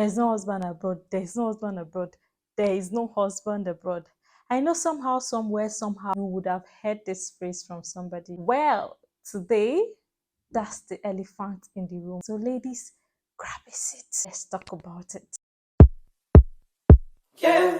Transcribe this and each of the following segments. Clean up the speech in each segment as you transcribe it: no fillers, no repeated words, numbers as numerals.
There's no husband abroad. There's no husband abroad. There is no husband abroad. I know somehow, somewhere, somehow you would have heard this phrase from somebody. Well, today, that's the elephant in the room. So, ladies, grab a seat. Let's talk about it. Yeah.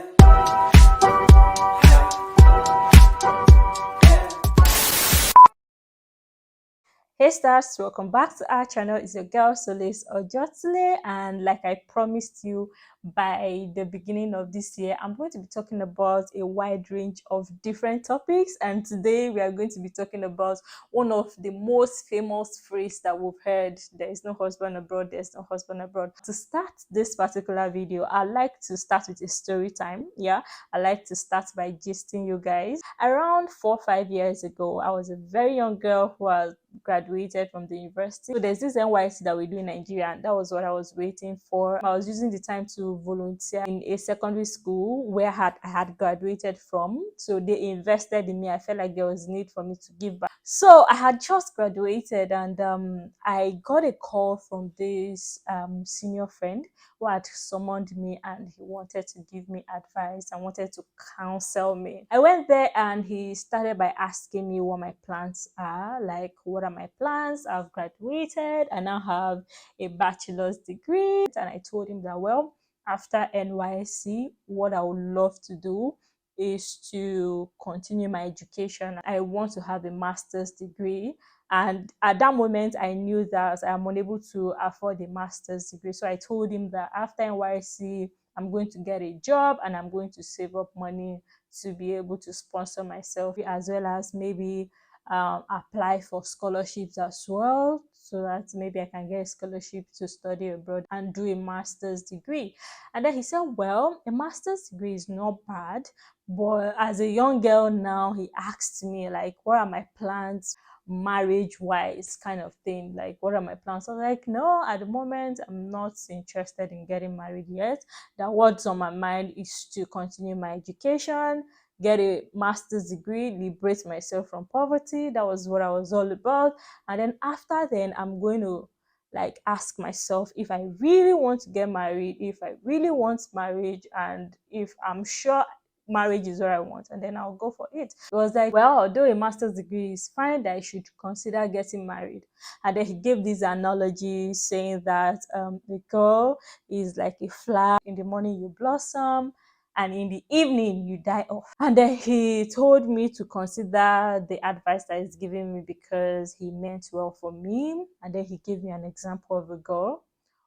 Hey stars, welcome back to our channel. It's your girl Solace Ojotule, and like I promised you by the beginning of this year, I'm going to be talking about a wide range of different topics, and today we are going to be talking about one of the most famous phrases that we've heard: there is no husband abroad, there's no husband abroad. To start this particular video, I like to start with a story time. Yeah, I like to start by gisting you guys. Around 4 or 5 years ago, I was a very young girl who was graduated from the university. So there's this NYC that we do in Nigeria, and that was what I was waiting for. I was using the time to volunteer in a secondary school where I had graduated from. So they invested in me. I felt like there was need for me to give back. So I had just graduated, and I got a call from this senior friend who had summoned me, and he wanted to give me advice and wanted to counsel me. I went there and he started by asking me what my plans are. Like, what are my plans? I've graduated. I now have a bachelor's degree. And I told him that, well, after NYC, what I would love to do is to continue my education. I want to have a master's degree. And at that moment, I knew that I'm unable to afford a master's degree. So I told him that after NYC, I'm going to get a job and I'm going to save up money to be able to sponsor myself, as well as maybe apply for scholarships as well, so that maybe I can get a scholarship to study abroad and do a master's degree. And then he said, well, a master's degree is not bad, but as a young girl now, he asked me, like, what are my plans marriage wise, kind of thing, like what are my plans? I was like, no, at the moment I'm not interested in getting married yet. That what's on my mind is to continue my education, get a master's degree, liberate myself from poverty. That was what I was all about. And then after then, I'm going to like ask myself if I really want to get married, if I really want marriage, and if I'm sure marriage is what I want, and then I'll go for it. It was like, well, although a master's degree is fine, that I should consider getting married. And then he gave this analogy saying that a girl is like a flower. In the morning you blossom, and in the evening you die off. And then he told me to consider the advice that he's giving me because he meant well for me. And then he gave me an example of a girl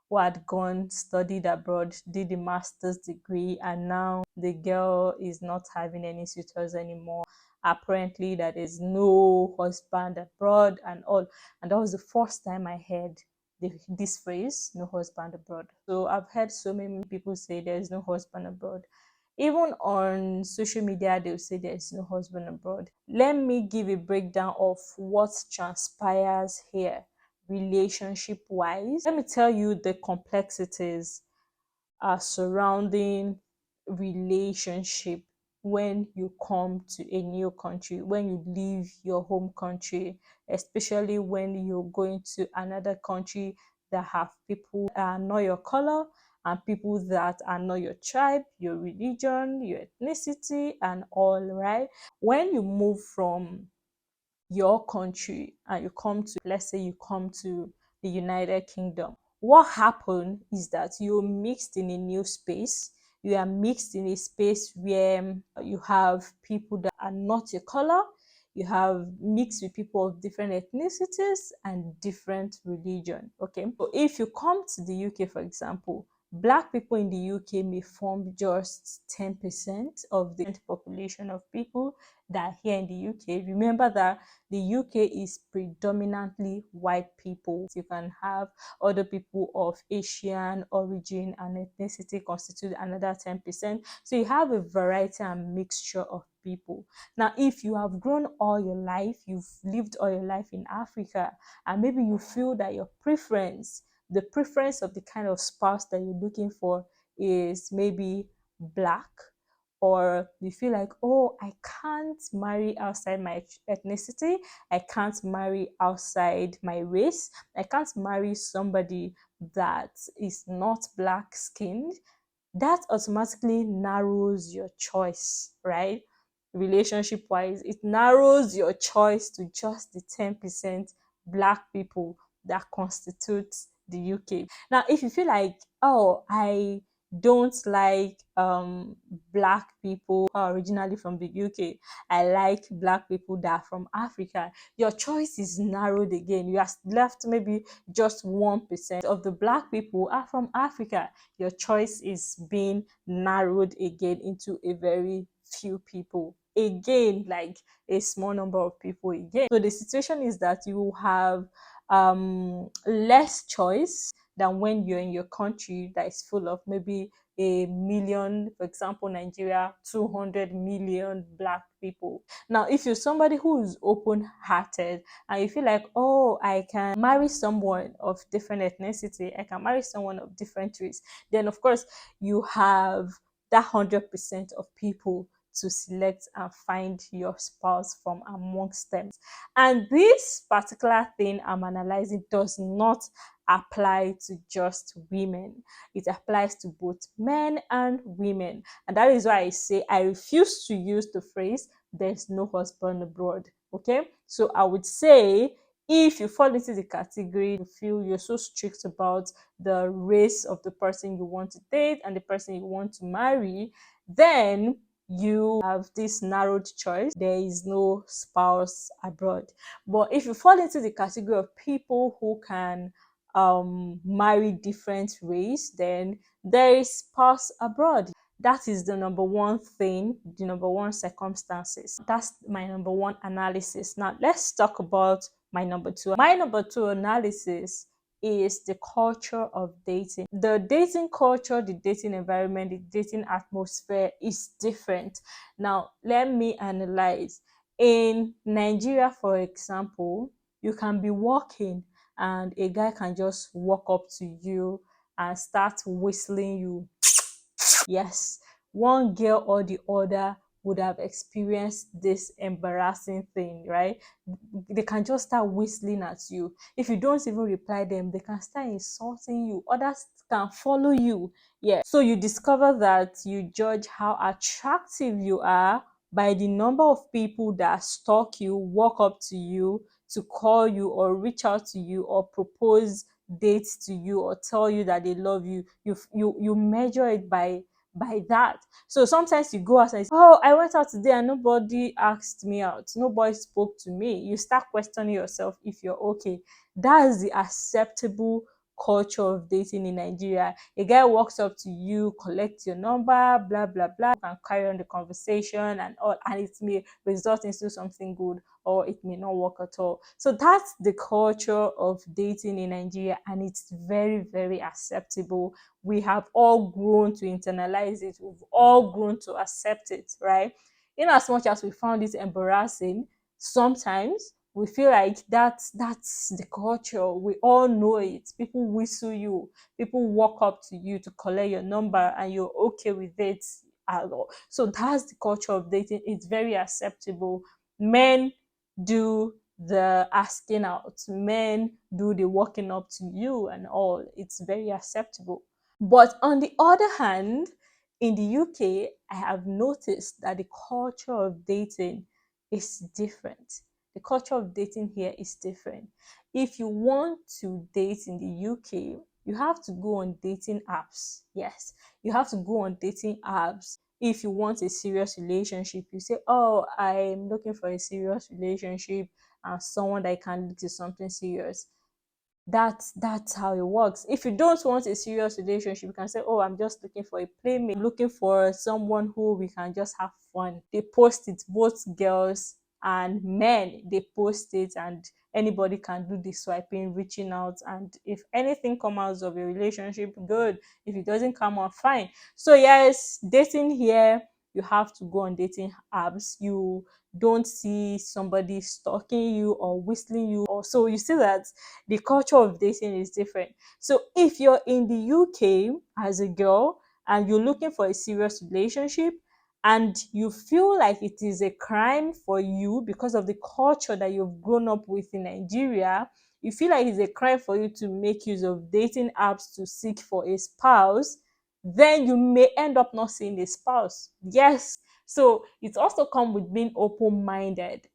who had gone, studied abroad, did a master's degree, and now the girl is not having any suitors anymore. Apparently, that there's no husband abroad and all. And that was the first time I heard this phrase, no husband abroad. So I've heard so many people say there's no husband abroad. Even on social media, they'll say there's no husband abroad. Let me give a breakdown of what transpires here relationship wise. Let me tell you the complexities surrounding relationship when you come to a new country, when you leave your home country, especially when you're going to another country that have people that are not your color and people that are not your tribe, your religion, your ethnicity, and all, right? When you move from your country and you come to, let's say you come to the United Kingdom, what happened is that you're mixed in a new space. You are mixed in a space where you have people that are not your color. You have mixed with people of different ethnicities and different religion. Okay, so if you come to the UK, for example, Black people in the UK may form just 10% of the population of people that are here in the UK. Remember that the UK is predominantly white people. You can have other people of Asian origin and ethnicity constitute another 10%. So you have a variety and mixture of people. Now, if you have grown all your life, you've lived all your life in Africa, and maybe you feel that your preference, the preference of the kind of spouse that you're looking for is maybe Black, or you feel like, oh, I can't marry outside my ethnicity, I can't marry outside my race, I can't marry somebody that is not black skinned, that automatically narrows your choice, right? Relationship wise, it narrows your choice to just the 10% black people that constitute the UK. Now, if you feel like, oh, I don't like black people who are originally from the UK, I like black people that are from Africa, your choice is narrowed again. You are left maybe just 1% of the black people are from Africa. Your choice is being narrowed again into a very few people. Again, like a small number of people again. So the situation is that you have less choice than when you're in your country that is full of maybe a million, for example, Nigeria, 200 million black people. Now, if you're somebody who is open hearted and you feel like, oh, I can marry someone of different ethnicity, I can marry someone of different race, then of course you have that 100% of people to select and find your spouse from amongst them. And this particular thing I'm analyzing does not apply to just women. It applies to both men and women. And that is why I say I refuse to use the phrase there's no husband abroad. Okay? So I would say if you fall into the category, you feel you're so strict about the race of the person you want to date and the person you want to marry, then you have this narrowed choice. There is no spouse abroad. But if you fall into the category of people who can marry different race, then there is spouse abroad. That is the number one thing, the number one circumstances. That's my number one analysis. Now let's talk about my number two. My number two analysis is the culture of dating. The dating culture, the dating environment, the dating atmosphere is different. Now, let me analyze. In Nigeria, for example, you can be walking and a guy can just walk up to you and start whistling you. Yes, one girl or the other would have experienced this embarrassing thing, right? They can just start whistling at you. If you don't even reply them, they can start insulting you. Others can follow you. Yeah. So you discover that you judge how attractive you are by the number of people that stalk you, walk up to you to call you or reach out to you or propose dates to you or tell you that they love you. You measure it by that. So sometimes you go out and say, oh, I went out today and nobody asked me out. Nobody spoke to me. You start questioning yourself if you're okay. That is the acceptable culture of dating in Nigeria. A guy walks up to you, collects your number, blah, blah, blah, and carry on the conversation and all, and it may result into something good or it may not work at all. So that's the culture of dating in Nigeria, and it's very, very acceptable. We have all grown to internalize it. We've all grown to accept it, right? In as much as we found it embarrassing, sometimes we feel like that's the culture. We all know it. People whistle you, people walk up to you to collect your number, and you're okay with it at all. So that's the culture of dating. It's very acceptable. Men do the asking out, men do the walking up to you and all. It's very acceptable. But on the other hand, in the UK, I have noticed that the culture of dating is different. The culture of dating here is different. If you want to date in the UK, you have to go on dating apps. Yes, you have to go on dating apps. If you want a serious relationship, you say, oh, I'm looking for a serious relationship and someone that can lead to something serious. That's how it works. If you don't want a serious relationship, you can say, oh, I'm just looking for a playmate, looking for someone who we can just have fun. They post it, both girls and men, they post it, and anybody can do the swiping, reaching out, and if anything comes out of a relationship, good. If it doesn't come out, fine. So yes, dating here, you have to go on dating apps. You don't see somebody stalking you or whistling you, or so you see that the culture of dating is different. So if you're in the UK as a girl and you're looking for a serious relationship and you feel like it is a crime for you because of the culture that you've grown up with in Nigeria, you feel like it's a crime for you to make use of dating apps to seek for a spouse, then you may end up not seeing a spouse. Yes. So it also comes with being open-minded.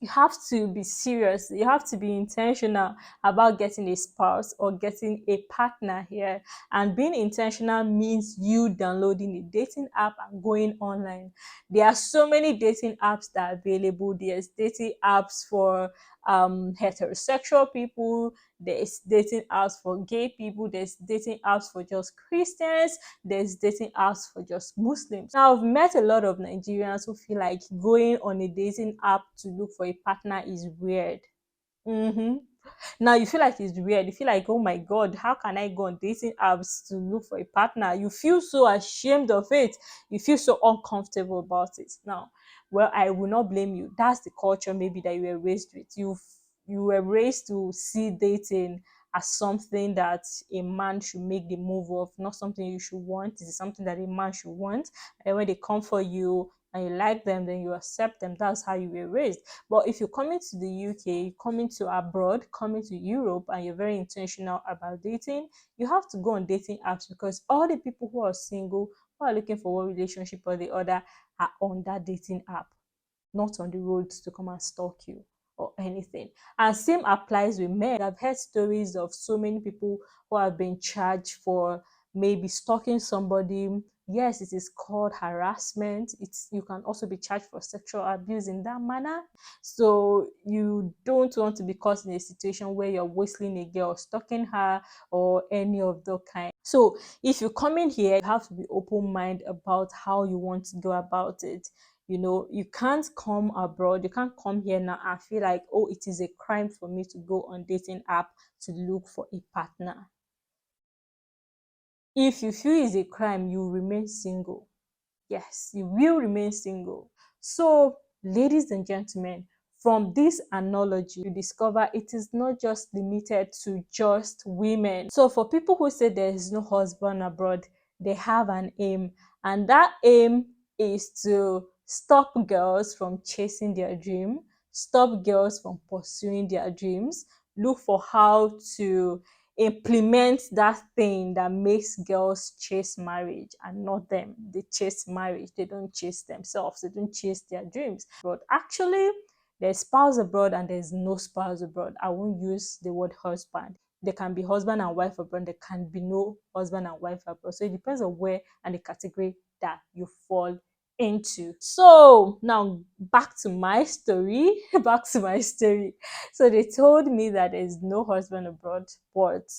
You have to be serious, you have to be intentional about getting a spouse or getting a partner here. And being intentional means you downloading a dating app and going online. There are so many dating apps that are available. There's dating apps for heterosexual people, there's dating apps for gay people, there's dating apps for just Christians, there's dating apps for just Muslims. Now, I've met a lot of Nigerians who feel like going on a dating app to look for a partner is weird. Mm-hmm. Now you feel like it's weird. You feel like, oh my God, how can I go on dating apps to look for a partner? You feel so ashamed of it. You feel so uncomfortable about it. Now, well, I will not blame you. That's the culture maybe that you were raised with. You were raised to see dating as something that a man should make the move of, not something you should want. This is something that a man should want. And when they come for you and you like them, then you accept them. That's how you were raised. But if you're coming to the UK, coming to abroad, coming to Europe, and you're very intentional about dating, you have to go on dating apps, because all the people who are single, who are looking for one relationship or the other, are on that dating app, not on the roads to come and stalk you or anything. And same applies with men. I've heard stories of so many people who have been charged for maybe stalking somebody. Yes, it is called harassment. You can also be charged for sexual abuse in that manner. So you don't want to be caught in a situation where you're whistling a girl, stalking her, or any of the kind. So if you come in here, you have to be open-minded about how you want to go about it. You can't come abroad, you can't come here now and feel like, oh, it is a crime for me to go on dating app to look for a partner. If you feel it's a crime, you remain single. Yes, you will remain single. So, ladies and gentlemen, from this analogy, you discover it is not just limited to just women. So, for people who say there is no husband abroad, they have an aim, and that aim is to stop girls from chasing their dream, stop girls from pursuing their dreams, look for how to implement that thing that makes girls chase marriage and not them. They chase marriage, they don't chase themselves, they don't chase their dreams. But actually, there's spouse abroad and there's no spouse abroad. I won't use the word husband. There can be husband and wife abroad, there can be no husband and wife abroad. So it depends on where and the category that you fall into. So now back to my story. Back to my story. So they told me that there's no husband abroad, but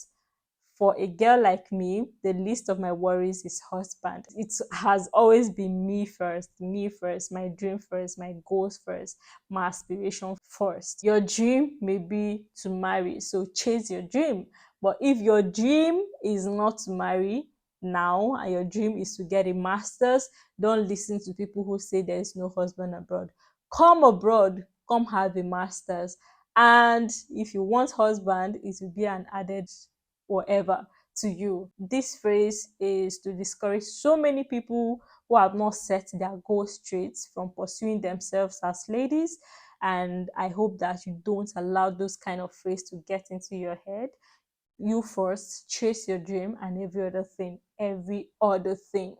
for a girl like me, the least of my worries is husband. It has always been me first, my dream first, my goals first, my aspiration first. Your dream may be to marry, so chase your dream. But if your dream is not to marry now and your dream is to get a master's, don't listen to people who say there is no husband abroad. Come abroad, come have a master's. And if you want husband, it will be an added whatever to you. This phrase is to discourage so many people who have not set their goals straight from pursuing themselves as ladies. And I hope that you don't allow those kind of phrases to get into your head. You first chase your dream, and every other thing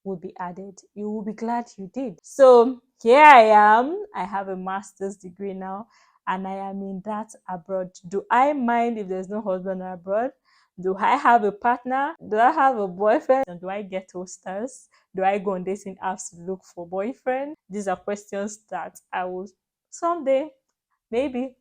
will be added. You will be glad you did. So here I am. I have a master's degree now, and I am in that abroad. Do I mind if there's no husband abroad? Do I have a partner? Do I have a boyfriend? And do I get toasters? Do I go on dating apps to look for boyfriend? These are questions that I will someday maybe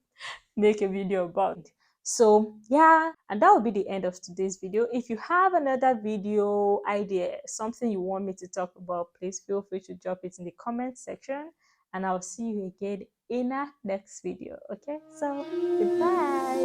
make a video about. So yeah, and that will be the end of today's video. If you have another video idea, something you want me to talk about, please feel free to drop it in the comment section, and I'll see you again in our next video. Okay, so goodbye.